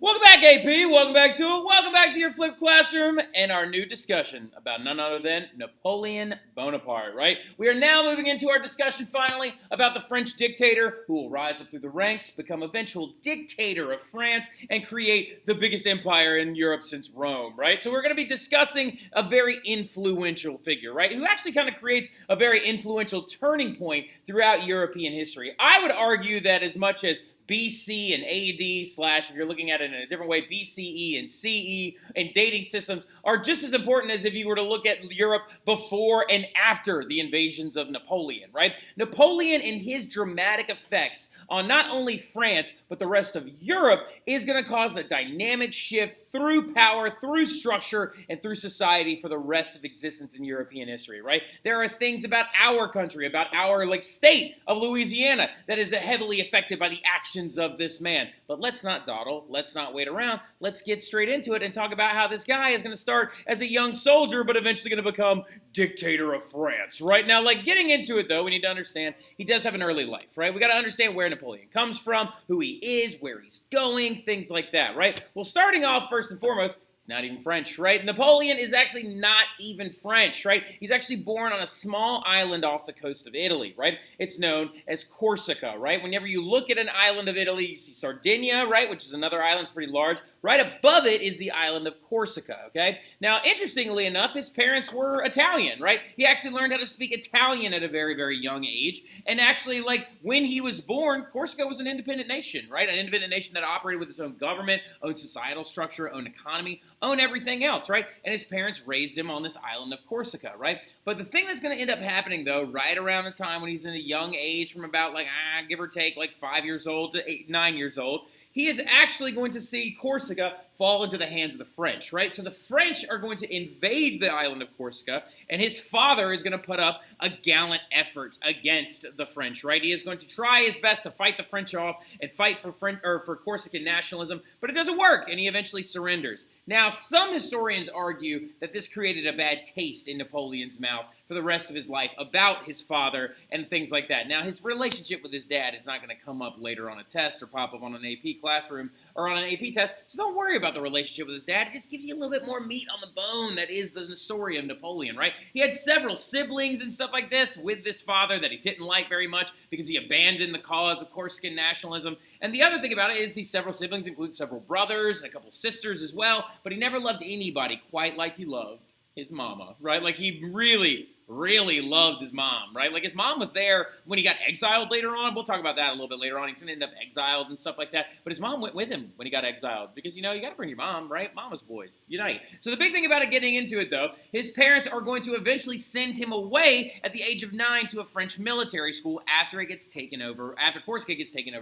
Welcome back, AP. Welcome back to it. Welcome back to your flipped classroom and our new discussion about none other than Napoleon Bonaparte, right? We are now moving into our discussion, finally, about the French dictator who will rise up through the ranks, become eventual dictator of France, and create the biggest empire in Europe since Rome, right? So we're going to be discussing a very influential figure, right? Who actually kind of creates a very influential turning point throughout European history. I would argue that as much as BC and AD / if you're looking at it in a different way, BCE and CE and dating systems are just as important as if you were to look at Europe before and after the invasions of Napoleon, right? Napoleon and his dramatic effects on not only France, but the rest of Europe is going to cause a dynamic shift through power, through structure, and through society for the rest of existence in European history, right? There are things about our country, about our state of Louisiana that is heavily affected by the actions of this man. But let's not dawdle. Let's not wait around. Let's get straight into it and talk about how this guy is going to start as a young soldier, but eventually going to become dictator of France, right? Now, getting into it, though, we need to understand he does have an early life, right? We got to understand where Napoleon comes from, who he is, where he's going, things like that, right? Well, starting off, first and foremost, not even French, right? Napoleon is actually not even French, right? He's actually born on a small island off the coast of Italy, right? It's known as Corsica, right? Whenever you look at an island of Italy, you see Sardinia, right? Which is another island, it's pretty large. Right above it is the island of Corsica, okay? Now, interestingly enough, his parents were Italian, right? He actually learned how to speak Italian at a very, very young age. And actually, when he was born, Corsica was an independent nation, right? An independent nation that operated with its own government, own societal structure, own economy, own everything else, right? And his parents raised him on this island of Corsica, right? But the thing that's going to end up happening, though, right around the time when he's in a young age, from about, give or take, 5 years old to 8, 9 years old, he is actually going to see Corsica fall into the hands of the French, right? So the French are going to invade the island of Corsica, and his father is going to put up a gallant effort against the French, right? He is going to try his best to fight the French off and fight for Corsican nationalism, but it doesn't work, and he eventually surrenders. Now, some historians argue that this created a bad taste in Napoleon's mouth for the rest of his life about his father and things like that. Now, his relationship with his dad is not going to come up later on a test or pop up on an AP classroom or on an AP test, so don't worry about the relationship with his dad. It just gives you a little bit more meat on the bone that is the story of Napoleon, right? He had several siblings and stuff like this with this father that he didn't like very much because he abandoned the cause of Corsican nationalism. And the other thing about it is these several siblings include several brothers and a couple sisters as well, but he never loved anybody quite like he loved his mama, right? He really loved his mom, right? His mom was there when he got exiled later on. We'll talk about that a little bit later on. He's going to end up exiled and stuff like that. But his mom went with him when he got exiled because, you got to bring your mom, right? Mama's boys, unite. So the big thing about it getting into it, though, his parents are going to eventually send him away at the age of 9 to a French military school after Corsica gets taken over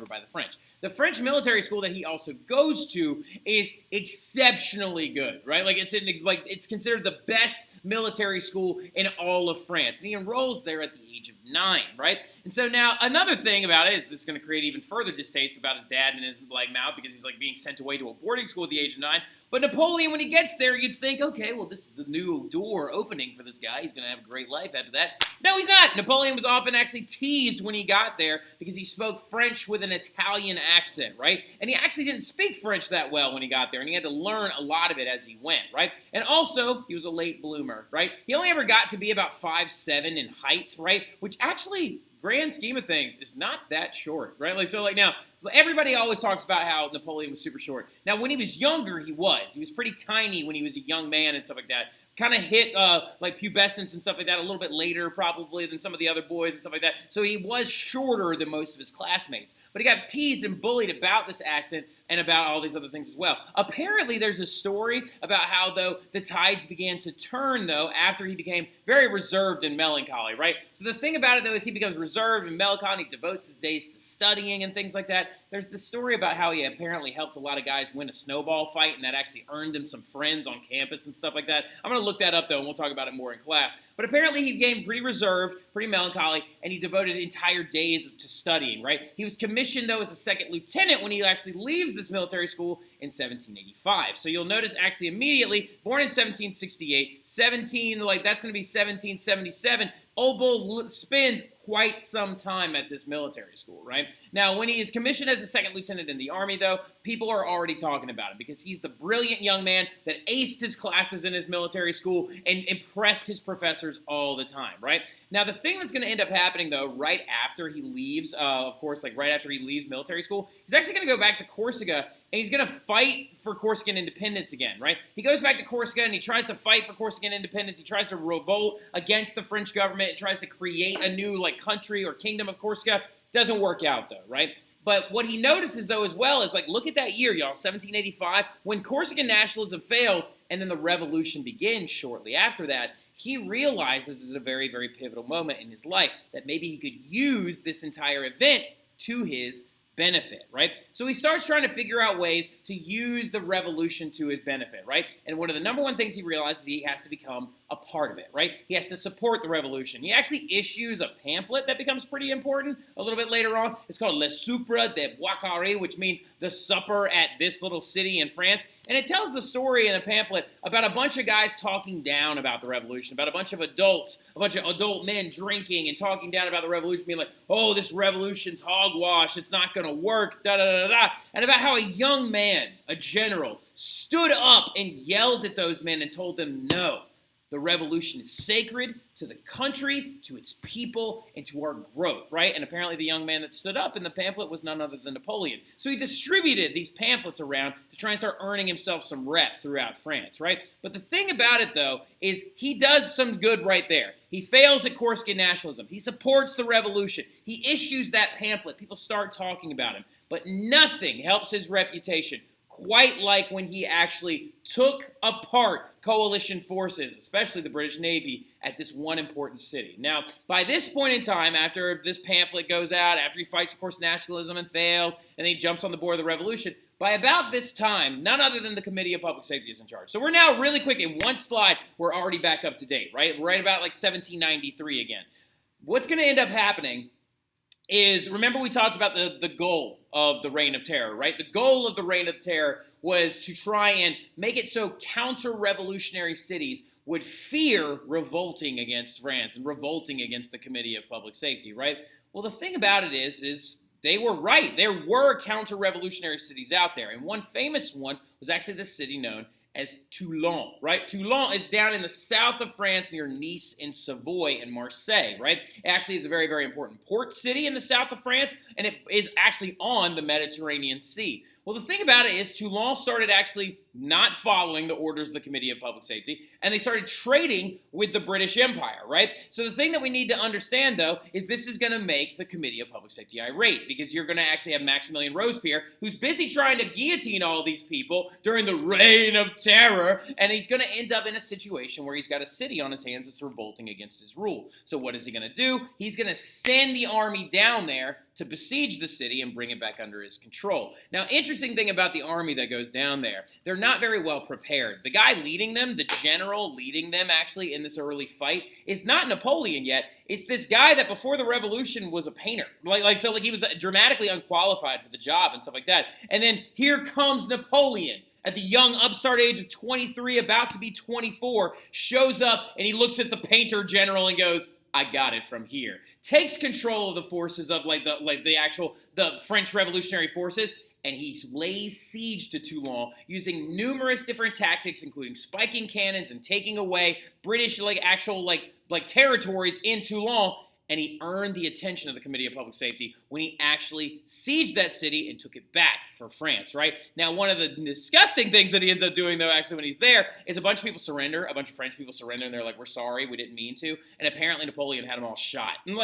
by the French. The French military school that he also goes to is exceptionally good, right? It's considered the best military school in all of France, and he enrolls there at the age of 9, right? And so now another thing about it is this is going to create even further distaste about his dad and his mouth because he's being sent away to a boarding school at the age of 9. But Napoleon, when he gets there, you'd think, okay, well, this is the new door opening for this guy. He's going to have a great life after that. No, he's not. Napoleon was often actually teased when he got there because he spoke French with an Italian accent, right? And he actually didn't speak French that well when he got there, and he had to learn a lot of it as he went, right? And also, he was a late bloomer, right? He only ever got to be about 5'7" in height, right? Which actually, grand scheme of things, is not that short, right? Now, everybody always talks about how Napoleon was super short. Now, when he was younger, he was pretty tiny when he was a young man and stuff like that. Kind of hit pubescence and stuff like that a little bit later probably than some of the other boys and stuff like that. So he was shorter than most of his classmates. But he got teased and bullied about this accent and about all these other things as well. Apparently, there's a story about how, though, the tides began to turn, though, after he became very reserved and melancholy, right? So the thing about it, though, is he becomes reserved and melancholy. He devotes his days to studying and things like that. There's the story about how he apparently helped a lot of guys win a snowball fight, and that actually earned him some friends on campus and stuff like that. I'm going to look that up, though, and we'll talk about it more in class. But apparently, he became pretty reserved, pretty melancholy, and he devoted entire days to studying, right? He was commissioned, though, as a second lieutenant when he actually leaves this military school in 1785. So you'll notice actually immediately, born in 1768, that's going to be 1777, Old Bull spends quite some time at this military school, right? Now, when he is commissioned as a second lieutenant in the Army, though, people are already talking about him because he's the brilliant young man that aced his classes in his military school and impressed his professors all the time, right? Now, the thing that's going to end up happening, though, right after he leaves, of course, like right after he leaves military school, he's actually going to go back to Corsica, and he's going to fight for Corsican independence again, right? He goes back to Corsica, and he tries to fight for Corsican independence. He tries to revolt against the French government. He tries to create a new, country or kingdom of Corsica. Doesn't work out, though, right? But what he notices, though, as well is, look at that year, y'all, 1785, when Corsican nationalism fails, and then the revolution begins shortly after that. He realizes this is a very, very pivotal moment in his life that maybe he could use this entire event to his benefit, right? So he starts trying to figure out ways to use the revolution to his benefit, right? And one of the number one things he realizes he has to become a part of it, right? He has to support the revolution. He actually issues a pamphlet that becomes pretty important a little bit later on. It's called Le Souper de Boiscarré, which means the supper at this little city in France. And it tells the story in a pamphlet about a bunch of guys talking down about the revolution, about a bunch of adults, a bunch of adult men drinking and talking down about the revolution, being like, oh, this revolution's hogwash, it's not going to work, da-da-da-da-da, and about how a young man, a general, stood up and yelled at those men and told them, no, the revolution is sacred to the country, to its people, and to our growth, right? And apparently the young man that stood up in the pamphlet was none other than Napoleon. So he distributed these pamphlets around to try and start earning himself some rep throughout France, right? But the thing about it, though, is he does some good right there. He fails at Corsican nationalism. He supports the revolution. He issues that pamphlet. People start talking about him. But nothing helps his reputation quite like when he actually took apart coalition forces, especially the British Navy, at this one important city. Now, by this point in time, after this pamphlet goes out, after he fights, of course, nationalism and fails, and then he jumps on the board of the revolution, by about this time, none other than the Committee of Public Safety is in charge. So we're now really quick, in one slide, we're already back up to date, right? We're right about 1793 again. What's going to end up happening is, remember we talked about the goal of the Reign of Terror, right? The goal of the Reign of Terror was to try and make it so counter-revolutionary cities would fear revolting against France and revolting against the Committee of Public Safety, right? Well, the thing about it is they were right. There were counter-revolutionary cities out there, and one famous one was actually the city known as Toulon, right? Toulon is down in the south of France near Nice and Savoy and Marseille, right? It actually is a very, very important port city in the south of France, and it is actually on the Mediterranean Sea. Well, the thing about it is Toulon started actually not following the orders of the Committee of Public Safety, and they started trading with the British Empire, right? So the thing that we need to understand, though, is this is going to make the Committee of Public Safety irate, because you're going to actually have Maximilian Robespierre, who's busy trying to guillotine all these people during the Reign of Terror, and he's going to end up in a situation where he's got a city on his hands that's revolting against his rule. So what is he going to do? He's going to send the army down there to besiege the city and bring it back under his control. Now, interesting thing about the army that goes down there, they're not very well prepared. The guy leading them, the general leading them actually in this early fight, is not Napoleon yet. It's this guy that before the revolution was a painter. So he was dramatically unqualified for the job and stuff like that. And then here comes Napoleon. At the young upstart age of 23, about to be 24, shows up and he looks at the painter general and goes, I got it from here. Takes control of the forces of the French Revolutionary Forces, and he lays siege to Toulon using numerous different tactics, including spiking cannons and taking away British territories in Toulon. And he earned the attention of the Committee of Public Safety when he actually sieged that city and took it back for France, right? Now, one of the disgusting things that he ends up doing, though, actually, when he's there, is a bunch of people surrender. A bunch of French people surrender, and they're like, we're sorry, we didn't mean to. And apparently Napoleon had them all shot. And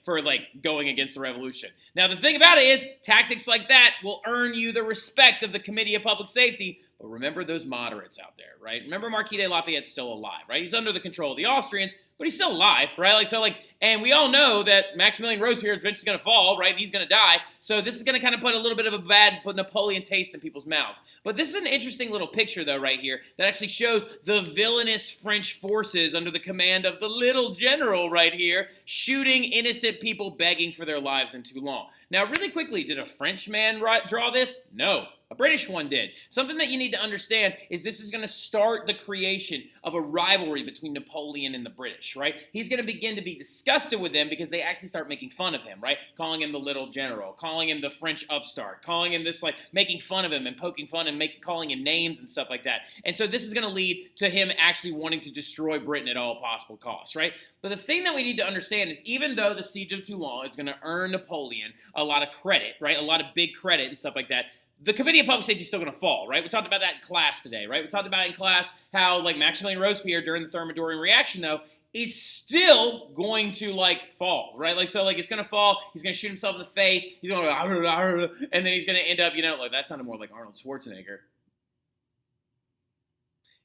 for going against the revolution. Now, the thing about it is, tactics like that will earn you the respect of the Committee of Public Safety. But remember those moderates out there, right? Remember Marquis de Lafayette's still alive, right? He's under the control of the Austrians, but he's still alive, right? And we all know that Maximilian Robespierre is eventually going to fall, right? And he's going to die. So this is going to kind of put a little bit of a bad Napoleon taste in people's mouths. But this is an interesting little picture, though, right here, that actually shows the villainous French forces under the command of the little general right here, shooting innocent people begging for their lives in Toulon. Now, really quickly, did a Frenchman draw this? No. A British one did. Something that you need to understand is this is going to start the creation of a rivalry between Napoleon and the British, right? He's going to begin to be disgusted with them because they actually start making fun of him, right? Calling him the little general, calling him the French upstart, calling him this, like, making fun of him and poking fun and calling him names and stuff like that. And so this is going to lead to him actually wanting to destroy Britain at all possible costs, right? But the thing that we need to understand is even though the Siege of Toulon is going to earn Napoleon a lot of credit, right? A lot of big credit and stuff like that, the Committee of Public Safety is still going to fall, right? We talked about that in class today, right? We talked about it in class how, like, Maximilian Robespierre during the Thermidorian reaction, though, is still going to, like, fall, right? Like, so, like, it's going to fall. He's going to shoot himself in the face. He's going to, and then he's going to end up, like, that sounded more like Arnold Schwarzenegger.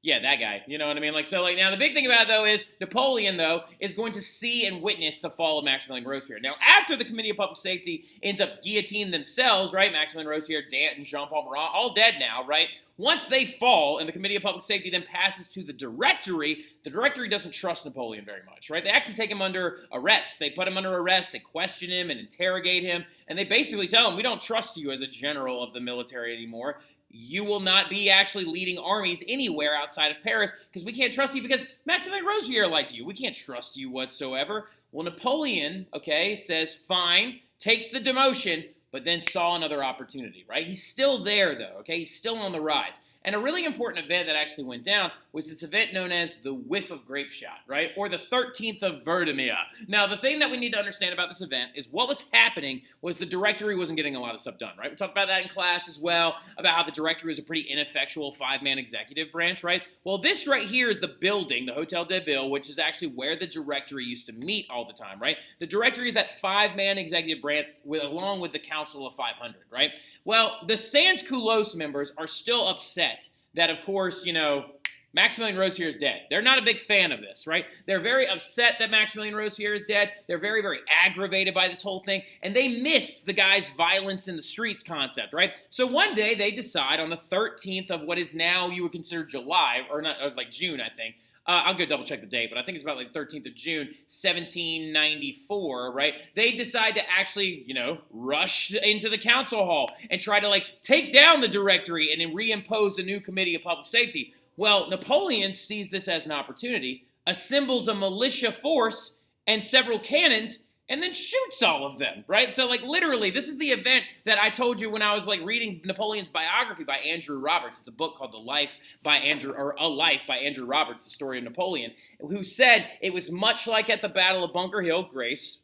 Yeah, that guy. You know what I mean? Like, so, like, now the big thing about it, though, is Napoleon, though, is going to see and witness the fall of Maximilian Robespierre. Now, after the Committee of Public Safety ends up guillotining themselves, right? Maximilian Robespierre, Danton, Jean-Paul Marat, all dead now, right? Once they fall and the Committee of Public Safety then passes to the Directory, the Directory doesn't trust Napoleon very much, right? They actually take him under arrest. They put him under arrest, they question him and interrogate him, and they basically tell him, we don't trust you as a general of the military anymore. You will not be actually leading armies anywhere outside of Paris because we can't trust you because Maximilian Robespierre liked you. We can't trust you whatsoever. Well, Napoleon, okay, says fine, takes the demotion, but then saw another opportunity, right? He's still there, though, okay? He's still on the rise. And a really important event that actually went down was this event known as the Whiff of Grape Shot, right? Or the 13th of Verdemere. Now, the thing that we need to understand about this event is what was happening was the Directory wasn't getting a lot of stuff done, right? We talked about that in class as well, about how the Directory is a pretty ineffectual five-man executive branch, right? Well, this right here is the building, the Hotel de Ville, which is actually where the Directory used to meet all the time, right? The Directory is that five-man executive branch along with the Council of 500, right? Well, the Sans-Culottes members are still upset that, of course, Maximilian Robespierre is dead. They're not a big fan of this, right? They're very upset that Maximilian Robespierre is dead. They're very, very aggravated by this whole thing, and they miss the guy's violence in the streets concept, right? So one day they decide on the 13th of what is now you would consider July, or not, like June, I think. I'll go double check the date, but I think it's about like 13th of June, 1794, right? They decide to actually, rush into the council hall and try to, like, take down the Directory and then reimpose a new Committee of Public Safety. Well, Napoleon sees this as an opportunity, assembles a militia force and several cannons, and then shoots all of them, right? So, like, literally, this is the event that I told you when I was, like, reading Napoleon's biography by Andrew Roberts. It's a book called A Life by Andrew Roberts, the story of Napoleon, who said it was much like at the Battle of Bunker Hill, Grace,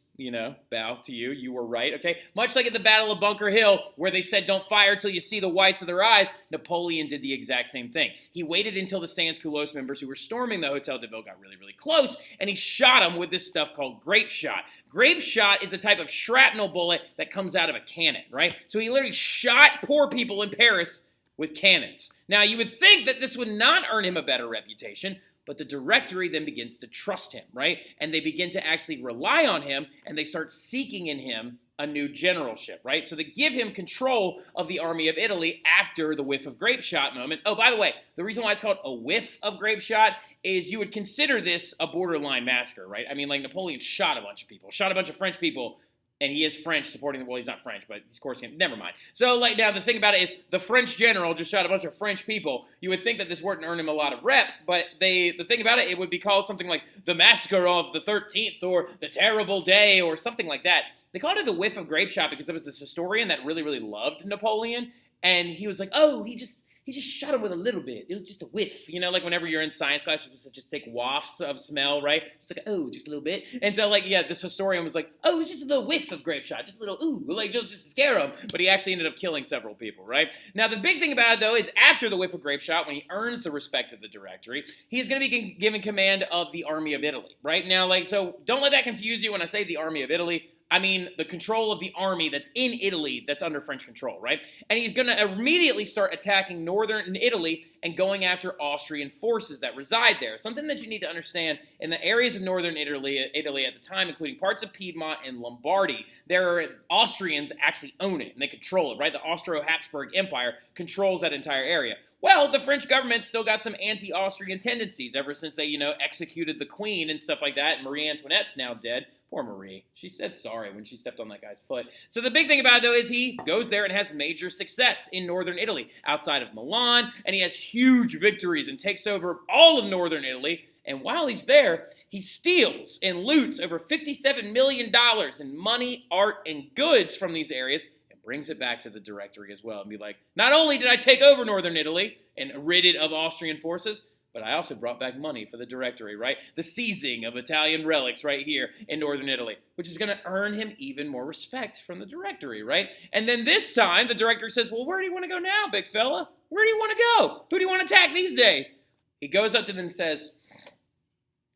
bow to you, you were right, okay? Much like at the Battle of Bunker Hill, where they said don't fire till you see the whites of their eyes, Napoleon did the exact same thing. He waited until the Sans-Culottes members who were storming the Hotel de Ville got really, really close, and he shot them with this stuff called grape shot. Grape shot is a type of shrapnel bullet that comes out of a cannon, right? So he literally shot poor people in Paris with cannons. Now, you would think that this would not earn him a better reputation, but the Directory then begins to trust him, right? And they begin to actually rely on him, and they start seeking in him a new generalship, right? So they give him control of the army of Italy after the whiff of grape shot moment. Oh, by the way, the reason why it's called a whiff of grape shot is you would consider this a borderline massacre, right? I mean, like, Napoleon shot a bunch of people, shot a bunch of French people, and he is French, supporting the, well, he's not French, but he's, of course, never mind. So, like, now the thing about it is the French general just shot a bunch of French people. You would think that this wouldn't earn him a lot of rep, but the thing about it would be called something like the Massacre of the 13th or the Terrible Day or something like that. They called it the whiff of grape shot because there was this historian that really, really loved Napoleon, and he was like, oh, he just shot him with a little bit. It was just a whiff. Like whenever you're in science class, you're supposed to just take wafts of smell, right? Just like, oh, just a little bit. And so, like, yeah, this historian was like, oh, it was just a little whiff of grape shot. Just a little, ooh, like, just to scare him. But he actually ended up killing several people, right? Now, the big thing about it, though, is after the whiff of grape shot, when he earns the respect of the Directory, he's going to be given command of the Army of Italy, right? Now, like, so don't let that confuse you when I say the Army of Italy. I mean, the control of the army that's in Italy that's under French control, right? And he's going to immediately start attacking northern Italy and going after Austrian forces that reside there. Something that you need to understand, in the areas of northern Italy at the time, including parts of Piedmont and Lombardy, there are Austrians actually own it, and they control it, right? The Austro-Habsburg Empire controls that entire area. Well, the French government still got some anti-Austrian tendencies ever since they, executed the Queen and stuff like that, and Marie Antoinette's now dead. Poor Marie. She said sorry when she stepped on that guy's foot. So the big thing about it, though, is he goes there and has major success in northern Italy, outside of Milan, and he has huge victories and takes over all of northern Italy. And while he's there, he steals and loots over $57 million in money, art, and goods from these areas and brings it back to the Directory as well and be like, not only did I take over northern Italy and rid it of Austrian forces, but I also brought back money for the Directory, right? The seizing of Italian relics right here in northern Italy, which is going to earn him even more respect from the Directory, right? And then this time, the Directory says, well, where do you want to go now, big fella? Where do you want to go? Who do you want to attack these days? He goes up to them and says,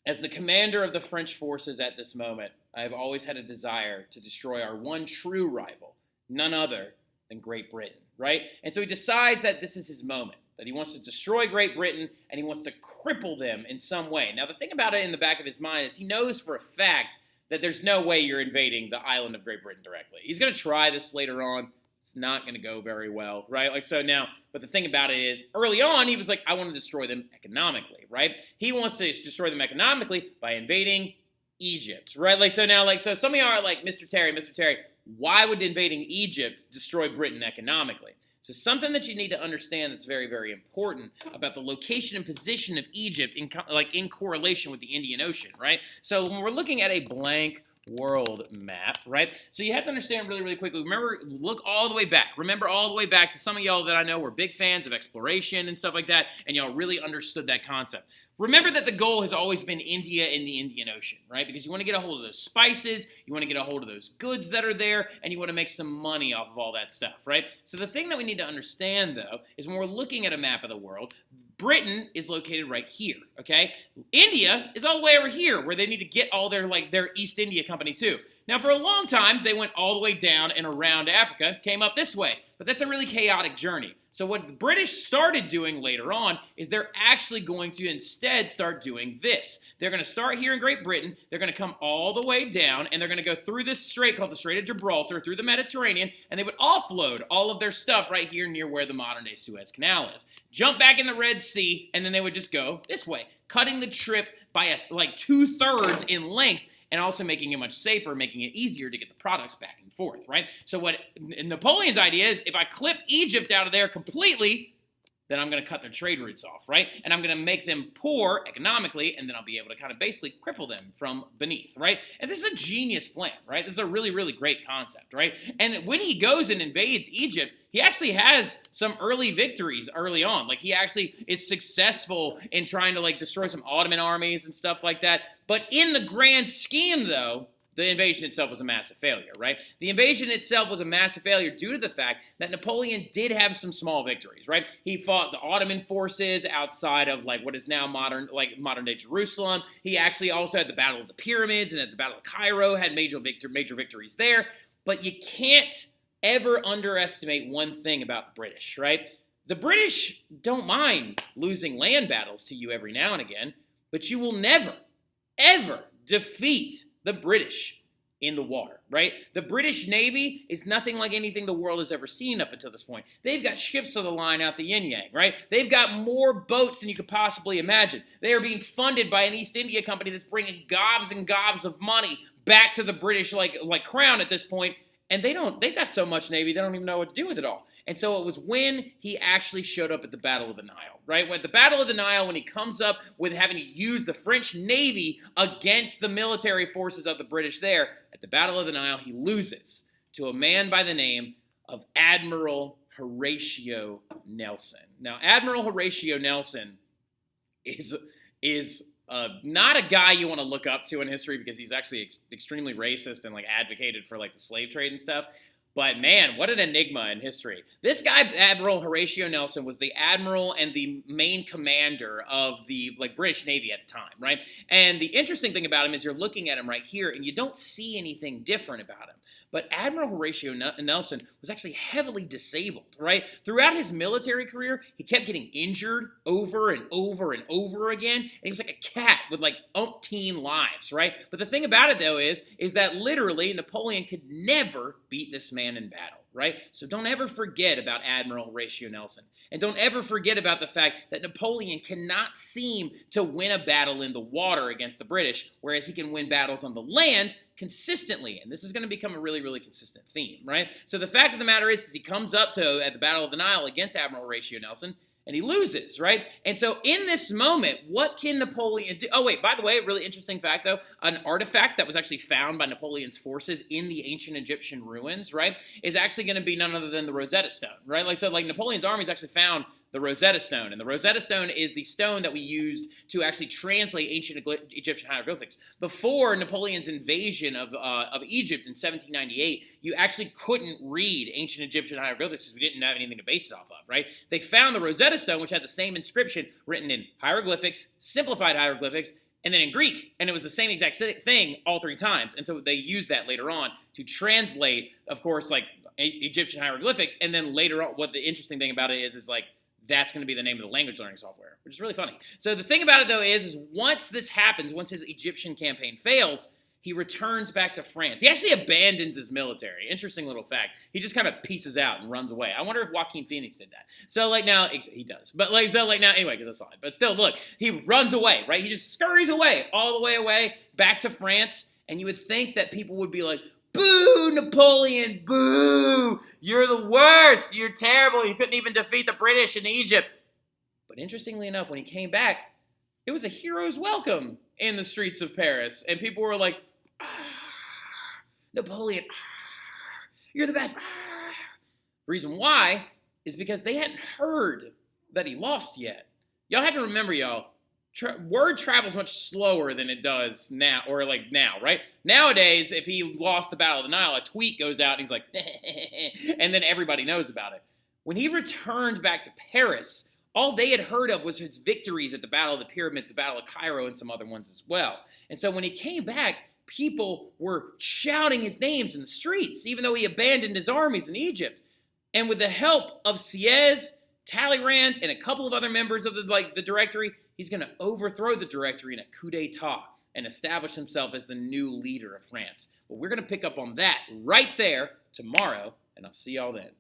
as the commander of the French forces at this moment, I have always had a desire to destroy our one true rival, none other than Great Britain, right? And so he decides that this is his moment, that he wants to destroy Great Britain and he wants to cripple them in some way. Now, the thing about it in the back of his mind is he knows for a fact that there's no way you're invading the island of Great Britain directly. He's going to try this later on. It's not going to go very well, right? Like, so now, but the thing about it is, early on, he was like, I want to destroy them economically, right? He wants to destroy them economically by invading Egypt, right? Like, so now, like, so some of y'all are like, Mr. Terry, why would invading Egypt destroy Britain economically? So something that you need to understand that's very, very important about the location and position of Egypt in correlation with the Indian Ocean, right? So when we're looking at a blank world map, right? So you have to understand really, really quickly. Look all the way back. Remember all the way back to some of y'all that I know were big fans of exploration and stuff like that, and y'all really understood that concept. Remember that the goal has always been India and the Indian Ocean, right? Because you want to get a hold of those spices, you want to get a hold of those goods that are there, and you want to make some money off of all that stuff, right? So the thing that we need to understand, though, is when we're looking at a map of the world, Britain is located right here, okay? India is all the way over here, where they need to get all their East India Company, too. Now, for a long time, they went all the way down and around Africa, came up this way. But that's a really chaotic journey. So what the British started doing later on is they're actually going to instead start doing this. They're going to start here in Great Britain. They're going to come all the way down, and they're going to go through this strait called the Strait of Gibraltar, through the Mediterranean, and they would offload all of their stuff right here near where the modern-day Suez Canal is. Jump back in the Red Sea, and then they would just go this way, cutting the trip by like 2/3 in length, and also making it much safer, making it easier to get the products back and forth, right? So what Napoleon's idea is, if I clip Egypt out of there completely, then I'm going to cut their trade routes off, right? And I'm going to make them poor economically, and then I'll be able to kind of basically cripple them from beneath, right? And this is a genius plan, right? This is a really, really great concept, right? And when he goes and invades Egypt, he actually has some early victories early on. Like, he actually is successful in trying to, like, destroy some Ottoman armies and stuff like that. But in the grand scheme, though, the invasion itself was a massive failure, right? The invasion itself was a massive failure due to the fact that Napoleon did have some small victories, right? He fought the Ottoman forces outside of like what is now modern-day Jerusalem. He actually also had the Battle of the Pyramids, and at the Battle of Cairo had major victories there. But you can't ever underestimate one thing about the British, right? The British don't mind losing land battles to you every now and again, but you will never, ever defeat the British in the water, right? The British Navy is nothing like anything the world has ever seen up until this point. They've got ships of the line out the yin-yang, right? They've got more boats than you could possibly imagine. They are being funded by an East India Company that's bringing gobs and gobs of money back to the British like crown at this point. And they've got so much Navy, they don't even know what to do with it all. And so it was when he actually showed up at the Battle of the Nile, right? When at the Battle of the Nile, when he comes up with having to use the French Navy against the military forces of the British there, at the Battle of the Nile, he loses to a man by the name of Admiral Horatio Nelson. Now, Admiral Horatio Nelson is not a guy you want to look up to in history because he's actually extremely racist and like advocated for like the slave trade and stuff. But man, what an enigma in history. This guy, Admiral Horatio Nelson, was the admiral and the main commander of the British Navy at the time, right? And the interesting thing about him is you're looking at him right here and you don't see anything different about him. But Admiral Horatio Nelson was actually heavily disabled, right? Throughout his military career, he kept getting injured over and over and over again. And he was like a cat with like umpteen lives, right? But the thing about it, though, is that literally Napoleon could never beat this man in battle, right? So don't ever forget about Admiral Horatio Nelson. And don't ever forget about the fact that Napoleon cannot seem to win a battle in the water against the British, whereas he can win battles on the land consistently, and this is going to become a really, really consistent theme, right? So the fact of the matter is he comes up to at the Battle of the Nile against Admiral Horatio Nelson, and he loses, right? And so in this moment, what can Napoleon do? Oh, wait, by the way, really interesting fact, though, an artifact that was actually found by Napoleon's forces in the ancient Egyptian ruins, right, is actually going to be none other than the Rosetta Stone, right? Like Napoleon's armies actually found the Rosetta Stone, and the Rosetta Stone is the stone that we used to actually translate ancient Egyptian hieroglyphics. Before Napoleon's invasion of Egypt in 1798, you actually couldn't read ancient Egyptian hieroglyphics because we didn't have anything to base it off of, right? They found the Rosetta Stone, which had the same inscription written in hieroglyphics, simplified hieroglyphics, and then in Greek, and it was the same exact thing all three times. And so they used that later on to translate, of course, like Egyptian hieroglyphics, and then later on, what the interesting thing about it is like, that's going to be the name of the language learning software, which is really funny. So the thing about it, though, is once this happens, once his Egyptian campaign fails, he returns back to France. He actually abandons his military. Interesting little fact. He just kind of pieces out and runs away. I wonder if Joaquin Phoenix did that. So, like, now, he does. But, like, so, like, now, anyway, because I saw it. But still, look, he runs away, right? He just scurries away, all the way away, back to France. And you would think that people would be like, boo, Napoleon, boo! You're the worst! You're terrible! You couldn't even defeat the British in Egypt. But interestingly enough, when he came back, it was a hero's welcome in the streets of Paris. And people were like, ah, Napoleon, ah, you're the best. Ah. The reason why is because they hadn't heard that he lost yet. Y'all have to remember, y'all, word travels much slower than it does now, or like now, right? Nowadays, if he lost the Battle of the Nile, a tweet goes out and he's like, and then everybody knows about it. When he returned back to Paris, all they had heard of was his victories at the Battle of the Pyramids, the Battle of Cairo, and some other ones as well. And so when he came back, people were shouting his names in the streets, even though he abandoned his armies in Egypt. And with the help of Sieyès, Talleyrand, and a couple of other members of the Directory, he's going to overthrow the Directory in a coup d'etat and establish himself as the new leader of France. Well, we're going to pick up on that right there tomorrow, and I'll see y'all then.